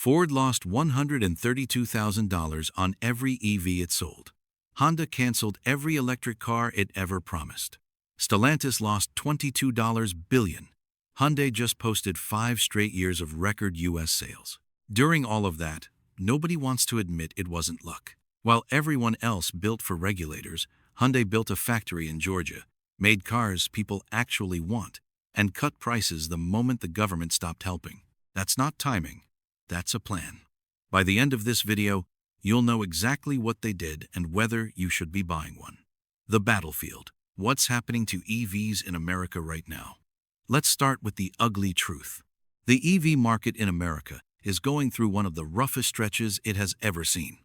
Ford lost $132,000 on every EV it sold. Honda canceled every electric car it ever promised. Stellantis lost $22 billion. Hyundai just posted 5 straight years of record U.S. sales. During all of that, nobody wants to admit it wasn't luck. While everyone else built for regulators, Hyundai built a factory in Georgia, made cars people actually want, and cut prices the moment the government stopped helping. That's not timing, that's a plan. By the end of this video, you'll know exactly what they did and whether you should be buying one. The battlefield. What's happening to EVs in America right now? Let's start with the ugly truth. The EV market in America is going through one of the roughest stretches it has ever seen.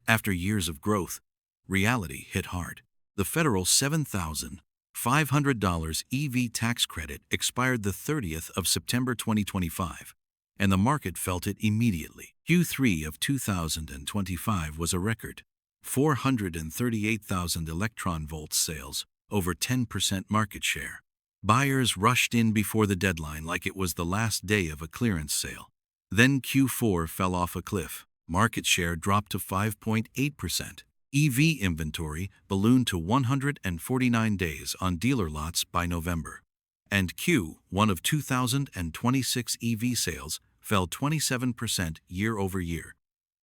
After years of growth, reality hit hard. The federal $7,500 EV tax credit expired the 30th of September 2025, and the market felt it immediately. Q3 of 2025 was a record. 438,000 electron volts sales, over 10% market share. Buyers rushed in before the deadline like it was the last day of a clearance sale. Then Q4 fell off a cliff. Market share dropped to 5.8%. EV inventory ballooned to 149 days on dealer lots by November. And Q1 of 2026 EV sales fell 27% year over year,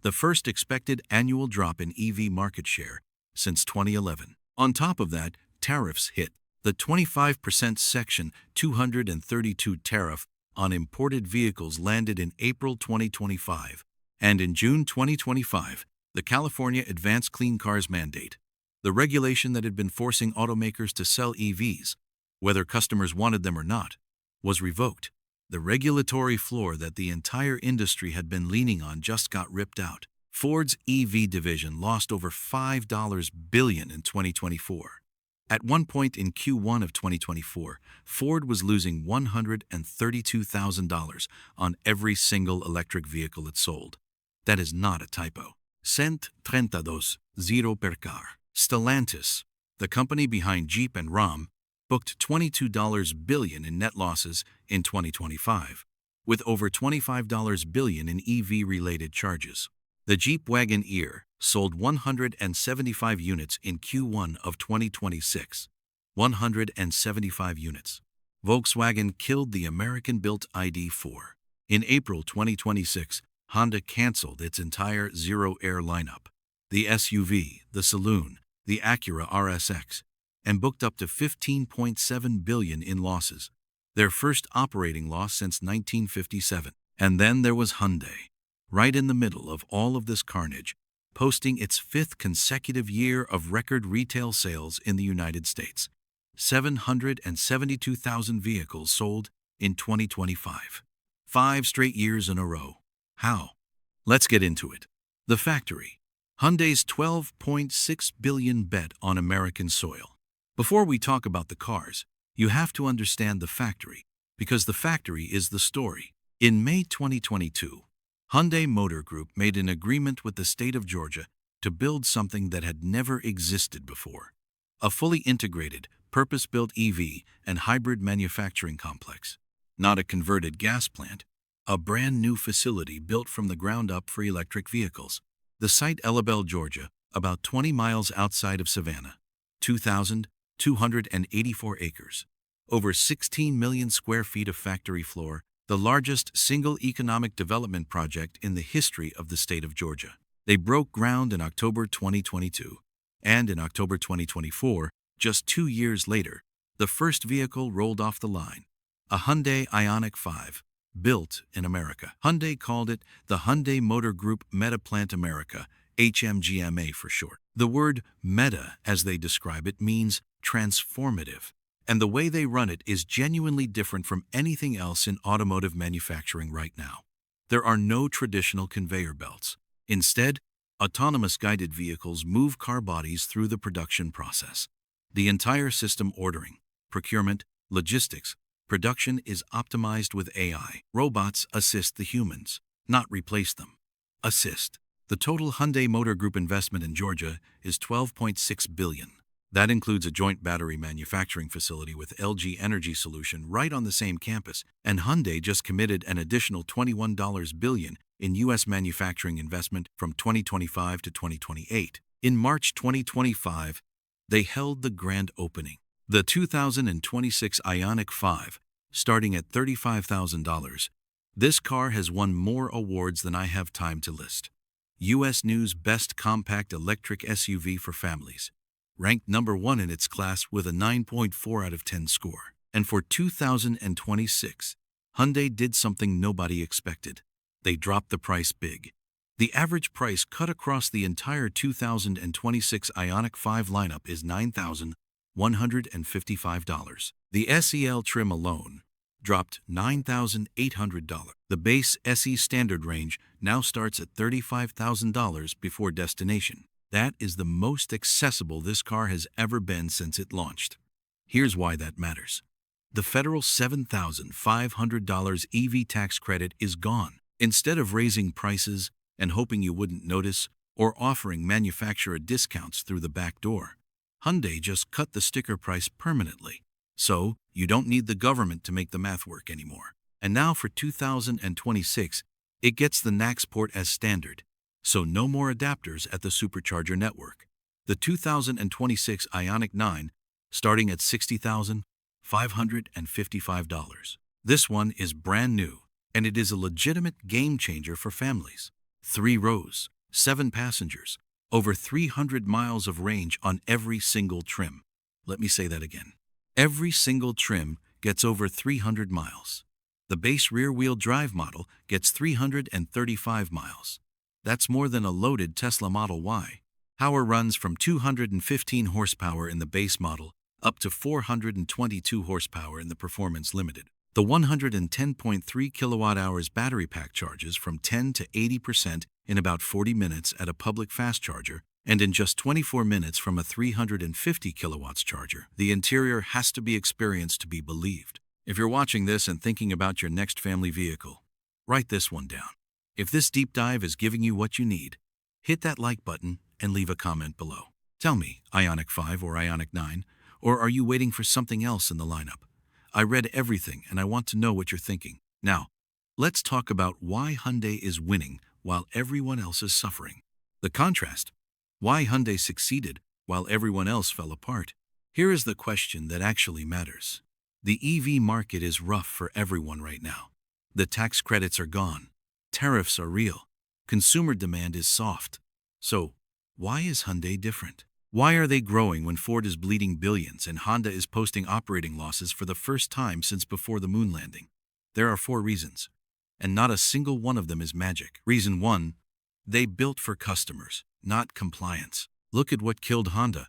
the first expected annual drop in EV market share since 2011. On top of that, tariffs hit. The 25% Section 232 tariff on imported vehicles landed in April 2025, and in June 2025, the California Advanced Clean Cars mandate, the regulation that had been forcing automakers to sell EVs, whether customers wanted them or not, was revoked. The regulatory floor that the entire industry had been leaning on just got ripped out. Ford's EV division lost over $5 billion in 2024. At one point in Q1 of 2024, Ford was losing $132,000 on every single electric vehicle it sold. That is not a typo. $132,000 per car. Stellantis, the company behind Jeep and Ram, booked $22 billion in net losses in 2025, with over $25 billion in EV-related charges. The Jeep Wagoneer sold 175 units in Q1 of 2026. 175 units. Volkswagen killed the American-built ID.4. In April 2026, Honda canceled its entire Zero Air lineup, the SUV, the Saloon, the Acura RSX, and booked up to $15.7 billion in losses, their first operating loss since 1957. And then there was Hyundai, right in the middle of all of this carnage, posting its 5th consecutive year of record retail sales in the United States. 772,000 vehicles sold in 2025. 5 straight years in a row. How? Let's get into it. The factory. Hyundai's $12.6 billion bet on American soil. Before we talk about the cars, you have to understand the factory, because the factory is the story. In May 2022, Hyundai Motor Group made an agreement with the state of Georgia to build something that had never existed before. A fully integrated, purpose-built EV and hybrid manufacturing complex. Not a converted gas plant, a brand new facility built from the ground up for electric vehicles. The site Elabelle, Georgia, about 20 miles outside of Savannah. 2,284 acres. Over 16 million square feet of factory floor, the largest single economic development project in the history of the state of Georgia. They broke ground in October 2022, and in October 2024, just 2 years later, the first vehicle rolled off the line, a Hyundai Ioniq 5, built in America. Hyundai called it the Hyundai Motor Group Meta Plant America, HMGMA for short. The word meta, as they describe it, means transformative, and the way they run it is genuinely different from anything else in automotive manufacturing right now. There are no traditional conveyor belts. Instead, autonomous guided vehicles move car bodies through the production process. The entire system, ordering, procurement, logistics, production, is optimized with AI. Robots assist the humans, not replace them. Assist. The total Hyundai Motor Group investment in Georgia is $12.6 billion. That includes a joint battery manufacturing facility with LG Energy Solution right on the same campus, and Hyundai just committed an additional $21 billion in U.S. manufacturing investment from 2025 to 2028. In March 2025, they held the grand opening. The 2026 Ioniq 5, starting at $35,000. This car has won more awards than I have time to list. U.S. News Best Compact Electric SUV for Families, ranked number 1 in its class with a 9.4 out of 10 score. And for 2026, Hyundai did something nobody expected. They dropped the price big. The average price cut across the entire 2026 Ioniq 5 lineup is $9,155. The SEL trim alone dropped $9,800. The base SE standard range now starts at $35,000 before destination. That is the most accessible this car has ever been since it launched. Here's why that matters. The federal $7,500 EV tax credit is gone. Instead of raising prices and hoping you wouldn't notice or offering manufacturer discounts through the back door, Hyundai just cut the sticker price permanently. So, you don't need the government to make the math work anymore. And now for 2026, it gets the NACS port as standard. So no more adapters at the supercharger network. The 2026 Ioniq 9, starting at $60,555. This one is brand new, and it is a legitimate game changer for families. 3 rows, 7 passengers, over 300 miles of range on every single trim. Let me say that again. Every single trim gets over 300 miles. The base rear-wheel drive model gets 335 miles. That's more than a loaded Tesla Model Y. Power runs from 215 horsepower in the base model up to 422 horsepower in the Performance Limited. The 110.3 kilowatt-hours battery pack charges from 10 to 80% in about 40 minutes at a public fast charger, and in just 24 minutes from a 350 kilowatts charger. The interior has to be experienced to be believed. If you're watching this and thinking about your next family vehicle, write this one down. If this deep dive is giving you what you need, hit that like button and leave a comment below. Tell me, Ioniq 5 or Ioniq 9, or are you waiting for something else in the lineup? I read everything and I want to know what you're thinking. Now, let's talk about why Hyundai is winning while everyone else is suffering. The contrast. Why Hyundai succeeded while everyone else fell apart. Here is the question that actually matters. The EV market is rough for everyone right now. The tax credits are gone. Tariffs are real. Consumer demand is soft. So, why is Hyundai different? Why are they growing when Ford is bleeding billions and Honda is posting operating losses for the first time since before the moon landing? There are 4 reasons, and not a single one of them is magic. Reason 1, they built for customers, not compliance. Look at what killed Honda.